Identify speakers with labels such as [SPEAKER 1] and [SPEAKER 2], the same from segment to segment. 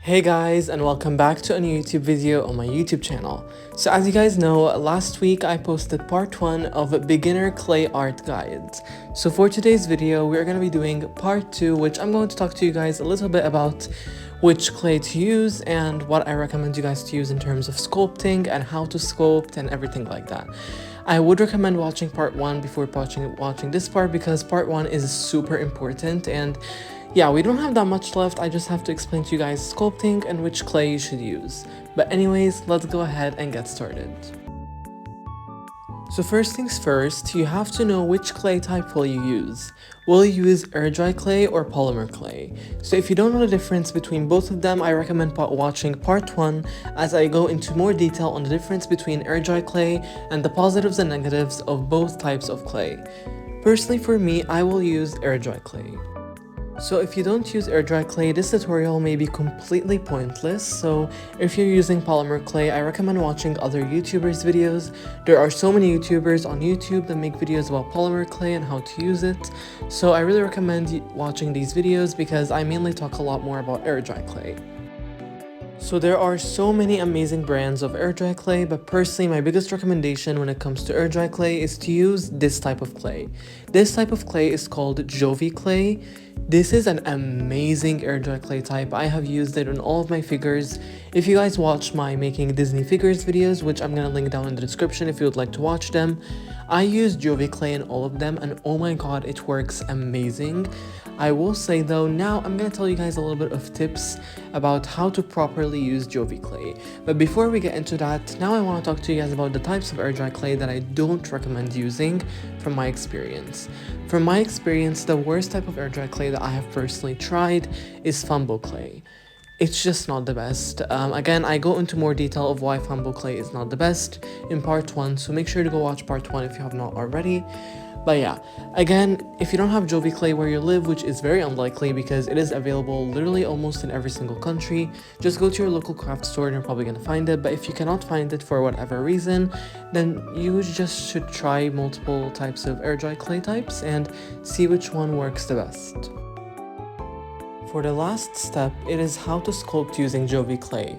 [SPEAKER 1] Hey guys, and welcome back to a new YouTube video on my YouTube channel. So as you guys know, last week I posted part 1 of beginner clay art guides. So for today's video, we're going to be doing part 2, which I'm going to talk to you guys a little bit about which clay to use and what I recommend you guys to use in terms of sculpting and how to sculpt and everything like that. I would recommend watching part 1 before watching this part because part 1 is super important, and yeah, we don't have that much left. I just have to explain to you guys sculpting and which clay you should use. But anyways, let's go ahead and get started. So first things first, you have to know which clay type will you use. Will you use air dry clay or polymer clay? So if you don't know the difference between both of them, I recommend watching part 1 as I go into more detail on the difference between air dry clay and the positives and negatives of both types of clay. Personally for me, I will use air dry clay. So if you don't use air dry clay, this tutorial may be completely pointless. So if you're using polymer clay, I recommend watching other YouTubers' videos. There are so many YouTubers on YouTube that make videos about polymer clay and how to use it. So I really recommend watching these videos because I mainly talk a lot more about air dry clay. So there are so many amazing brands of air dry clay, but personally my biggest recommendation when it comes to air dry clay is to use this type of clay. This type of clay is called Jovi clay. This is an amazing air dry clay type. I have used it on all of my figures. If you guys watch my making Disney figures videos, which I'm gonna link down in the description if you would like to watch them, I use Jovi clay in all of them, and oh my god, it works amazing. I will say though, now I'm gonna tell you guys a little bit of tips about how to properly use Jovi clay. But before we get into that, now I want to talk to you guys about the types of air dry clay that I don't recommend using from my experience. From my experience, the worst type of air dry clay that I have personally tried is fumble clay. It's just not the best. Again, I go into more detail of why fumble clay is not the best in part 1, so make sure to go watch part 1 if you have not already. But yeah, again, if you don't have Jovi clay where you live, which is very unlikely because it is available literally almost in every single country, just go to your local craft store and you're probably gonna find it. But if you cannot find it for whatever reason, then you just should try multiple types of air dry clay types and see which one works the best. For the last step, it is how to sculpt using Jovi clay.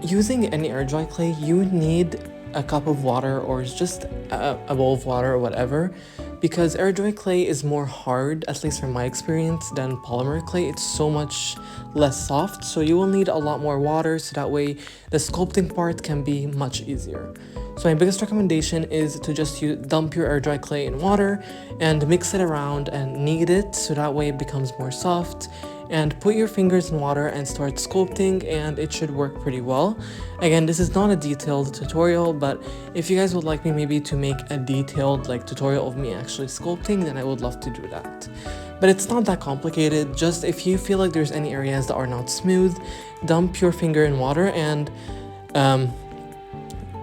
[SPEAKER 1] Using any air dry clay, you need a cup of water or just a bowl of water or whatever, because air dry clay is more hard, at least from my experience, than polymer clay. It's so much less soft, so you will need a lot more water so that way the sculpting part can be much easier. So my biggest recommendation is to just dump your air dry clay in water and mix it around and knead it so that way it becomes more soft, and put your fingers in water and start sculpting, and it should work pretty well. Again, this is not a detailed tutorial, but if you guys would like me maybe to make a detailed tutorial of me actually sculpting, then I would love to do that. But it's not that complicated. Just if you feel like there's any areas that are not smooth, dump your finger in water and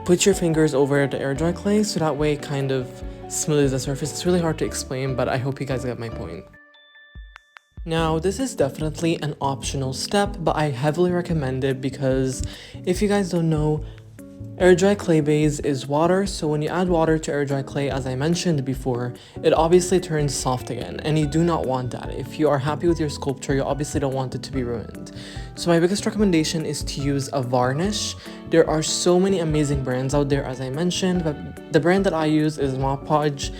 [SPEAKER 1] put your fingers over the air dry clay so that way it kind of smooths the surface. It's really hard to explain, but I hope you guys get my point. Now, this is definitely an optional step, but I heavily recommend it because if you guys don't know, air dry clay base is water, so when you add water to air dry clay, as I mentioned before, it obviously turns soft again, and you do not want that. If you are happy with your sculpture, you obviously don't want it to be ruined. So my biggest recommendation is to use a varnish. There are so many amazing brands out there, as I mentioned, but the brand that I use is Mod Podge.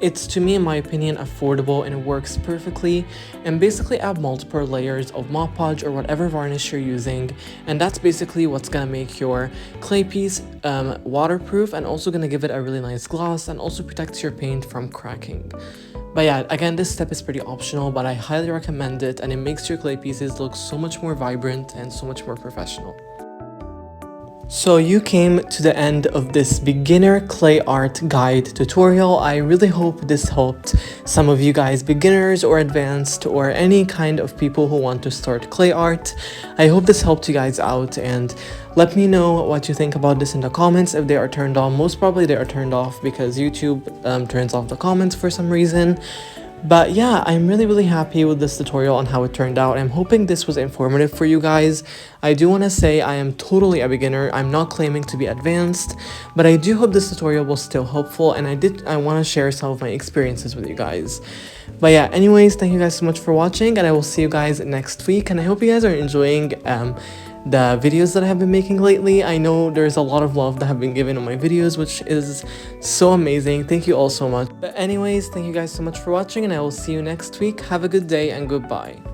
[SPEAKER 1] It's, to me, in my opinion, affordable and it works perfectly. And basically add multiple layers of Mod Podge or whatever varnish you're using, and that's basically what's gonna make your clay piece waterproof and also gonna give it a really nice gloss and also protects your paint from cracking. But yeah, again, this step is pretty optional, but I highly recommend it, and it makes your clay pieces look so much more vibrant and so much more professional. So you came to the end of this beginner clay art guide tutorial. I really hope this helped some of you guys, beginners or advanced or any kind of people who want to start clay art. I hope this helped you guys out, and let me know what you think about this in the comments. If they are turned on, most probably they are turned off because YouTube turns off the comments for some reason. But yeah, I'm really happy with this tutorial on how it turned out. I'm hoping this was informative for you guys. I do want to say I am totally a beginner. I'm not claiming to be advanced, but I do hope this tutorial was still helpful, and I want to share some of my experiences with you guys. But yeah, anyways, thank you guys so much for watching, and I will see you guys next week, and I hope you guys are enjoying the videos that I have been making lately. I know there's a lot of love that have been given on my videos, which is so amazing. Thank you all so much. But anyways, thank you guys so much for watching, and I will see you next week. Have a good day and goodbye.